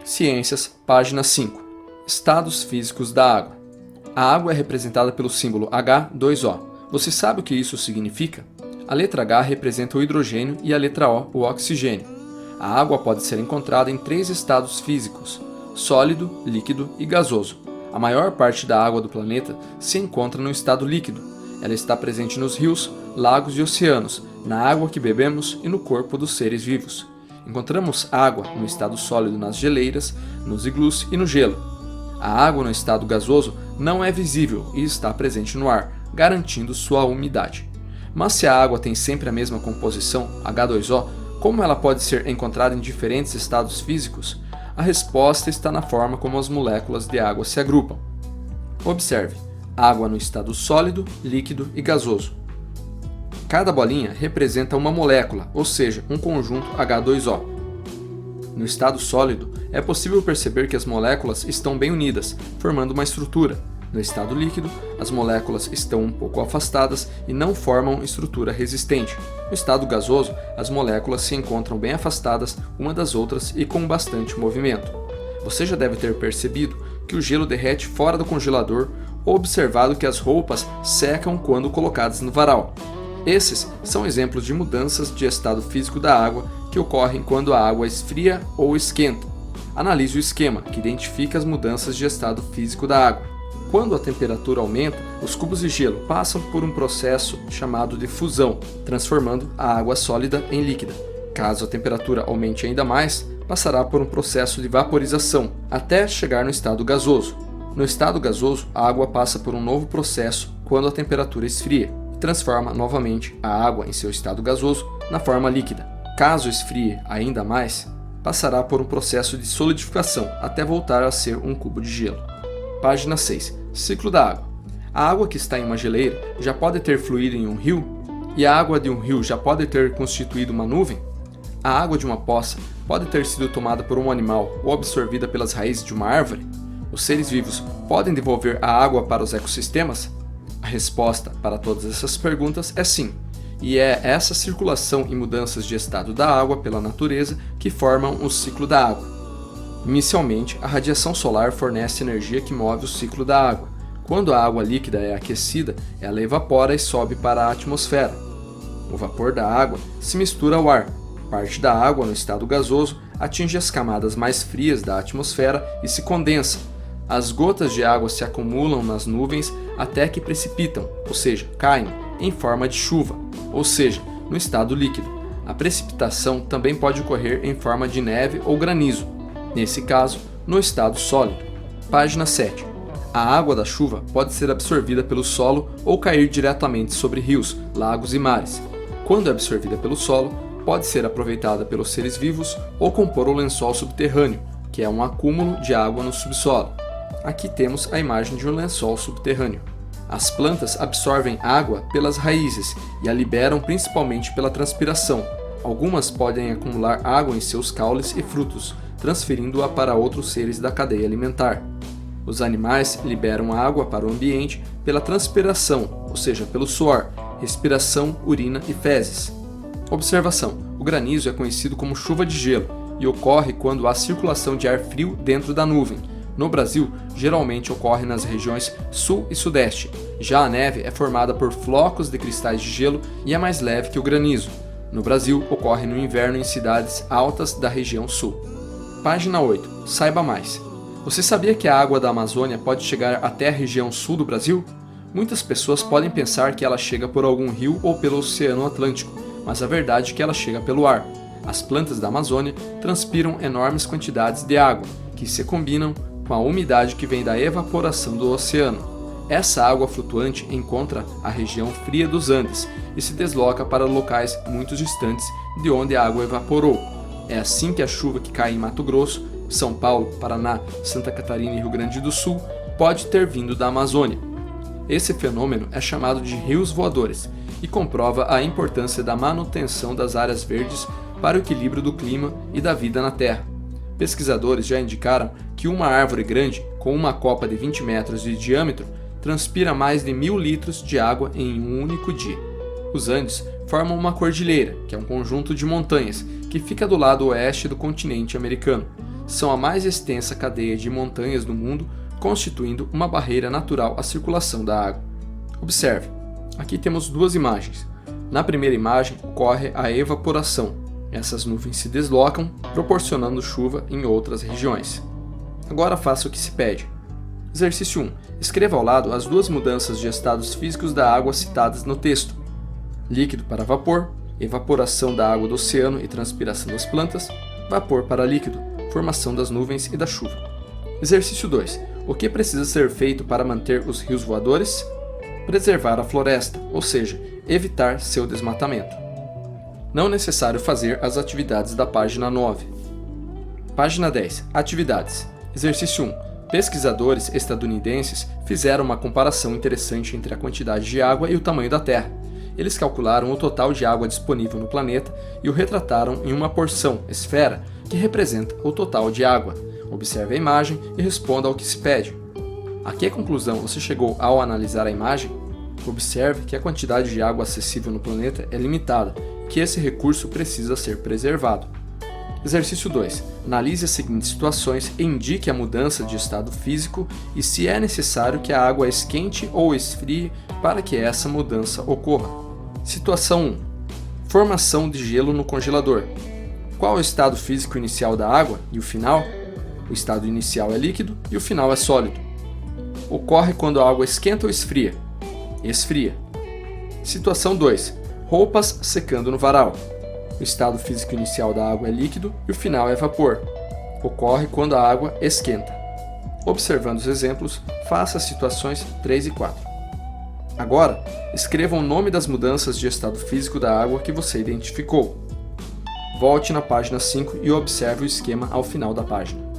Ciências, página 5. Estados físicos da água. A água é representada pelo símbolo H2O. Você sabe o que isso significa? A letra H representa o hidrogênio e a letra O, o oxigênio. A água pode ser encontrada em 3 estados físicos: sólido, líquido e gasoso. A maior parte da água do planeta se encontra no estado líquido. Ela está presente nos rios, lagos e oceanos, na água que bebemos e no corpo dos seres vivos. Encontramos água no estado sólido nas geleiras, nos iglus e no gelo. A água no estado gasoso não é visível e está presente no ar, garantindo sua umidade. Mas se a água tem sempre a mesma composição, H2O, como ela pode ser encontrada em diferentes estados físicos? A resposta está na forma como as moléculas de água se agrupam. Observe: água no estado sólido, líquido e gasoso. Cada bolinha representa uma molécula, ou seja, um conjunto H2O. No estado sólido, é possível perceber que as moléculas estão bem unidas, formando uma estrutura. No estado líquido, as moléculas estão um pouco afastadas e não formam estrutura resistente. No estado gasoso, as moléculas se encontram bem afastadas uma das outras e com bastante movimento. Você já deve ter percebido que o gelo derrete fora do congelador ou observado que as roupas secam quando colocadas no varal. Esses são exemplos de mudanças de estado físico da água que ocorrem quando a água esfria ou esquenta. Analise o esquema, que identifica as mudanças de estado físico da água. Quando a temperatura aumenta, os cubos de gelo passam por um processo chamado de fusão, transformando a água sólida em líquida. Caso a temperatura aumente ainda mais, passará por um processo de vaporização, até chegar no estado gasoso. No estado gasoso, a água passa por um novo processo quando a temperatura esfria. Transforma novamente a água em seu estado gasoso na forma líquida. Caso esfrie ainda mais, passará por um processo de solidificação até voltar a ser um cubo de gelo. Página 6. Ciclo da água. A água que está em uma geleira já pode ter fluído em um rio? E a água de um rio já pode ter constituído uma nuvem? A água de uma poça pode ter sido tomada por um animal ou absorvida pelas raízes de uma árvore? Os seres vivos podem devolver a água para os ecossistemas? A resposta para todas essas perguntas é sim, e é essa circulação e mudanças de estado da água pela natureza que formam o ciclo da água. Inicialmente, a radiação solar fornece energia que move o ciclo da água. Quando a água líquida é aquecida, ela evapora e sobe para a atmosfera. O vapor da água se mistura ao ar. Parte da água no estado gasoso atinge as camadas mais frias da atmosfera e se condensa. As gotas de água se acumulam nas nuvens até que precipitam, ou seja, caem, em forma de chuva, ou seja, no estado líquido. A precipitação também pode ocorrer em forma de neve ou granizo, nesse caso, no estado sólido. Página 7. A água da chuva pode ser absorvida pelo solo ou cair diretamente sobre rios, lagos e mares. Quando é absorvida pelo solo, pode ser aproveitada pelos seres vivos ou compor o lençol subterrâneo, que é um acúmulo de água no subsolo. Aqui temos a imagem de um lençol subterrâneo. As plantas absorvem água pelas raízes e a liberam principalmente pela transpiração. Algumas podem acumular água em seus caules e frutos, transferindo-a para outros seres da cadeia alimentar. Os animais liberam água para o ambiente pela transpiração, ou seja, pelo suor, respiração, urina e fezes. Observação: o granizo é conhecido como chuva de gelo e ocorre quando há circulação de ar frio dentro da nuvem. No Brasil, geralmente ocorre nas regiões sul e sudeste. Já a neve é formada por flocos de cristais de gelo e é mais leve que o granizo. No Brasil, ocorre no inverno em cidades altas da região sul. Página 8. Saiba mais. Você sabia que a água da Amazônia pode chegar até a região sul do Brasil? Muitas pessoas podem pensar que ela chega por algum rio ou pelo Oceano Atlântico, mas a verdade é que ela chega pelo ar. As plantas da Amazônia transpiram enormes quantidades de água, que se combinam com a umidade que vem da evaporação do oceano. Essa água flutuante encontra a região fria dos Andes e se desloca para locais muito distantes de onde a água evaporou. É assim que a chuva que cai em Mato Grosso, São Paulo, Paraná, Santa Catarina e Rio Grande do Sul pode ter vindo da Amazônia. Esse fenômeno é chamado de rios voadores e comprova a importância da manutenção das áreas verdes para o equilíbrio do clima e da vida na Terra. Pesquisadores já indicaram que uma árvore grande, com uma copa de 20 metros de diâmetro, transpira mais de 1.000 litros de água em um único dia. Os Andes formam uma cordilheira, que é um conjunto de montanhas, que fica do lado oeste do continente americano. são a mais extensa cadeia de montanhas do mundo, constituindo uma barreira natural à circulação da água. Observe, aqui temos duas imagens. Na primeira imagem ocorre a evaporação. Essas nuvens se deslocam, proporcionando chuva em outras regiões. Agora faça o que se pede. Exercício 1. Escreva ao lado as duas mudanças de estados físicos da água citadas no texto. Líquido para vapor, evaporação da água do oceano e transpiração das plantas. Vapor para líquido, formação das nuvens e da chuva. Exercício 2. O que precisa ser feito para manter os rios voadores? Preservar a floresta, ou seja, evitar seu desmatamento. Não necessário fazer as atividades da página 9. Página 10. Atividades. Exercício 1. Pesquisadores estadunidenses fizeram uma comparação interessante entre a quantidade de água e o tamanho da Terra. Eles calcularam o total de água disponível no planeta e o retrataram em uma porção, esfera, que representa o total de água. Observe a imagem e responda ao que se pede. A que conclusão você chegou ao analisar a imagem? Observe que a quantidade de água acessível no planeta é limitada e que esse recurso precisa ser preservado. Exercício 2. Analise as seguintes situações e indique a mudança de estado físico e se é necessário que a água esquente ou esfrie para que essa mudança ocorra. Situação 1. Formação de gelo no congelador. Qual é o estado físico inicial da água e o final? O estado inicial é líquido e o final é sólido. Ocorre quando a água esquenta ou esfria? Esfria. Situação 2. Roupas secando no varal. O estado físico inicial da água é líquido e o final é vapor. Ocorre quando a água esquenta. Observando os exemplos, faça as situações 3 e 4. Agora, escreva o nome das mudanças de estado físico da água que você identificou. Volte na página 5 e observe o esquema ao final da página.